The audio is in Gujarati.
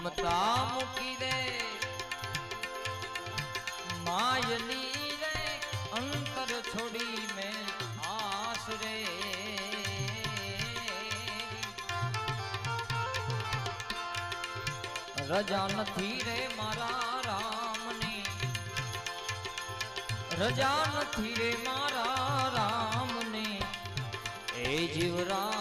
મમતા મૂકી દે માયની રે અંતર છોડી મેં આસ રે રજા નથી રે મારા રામની રજા નથી રે મારા રામની એ જીવરા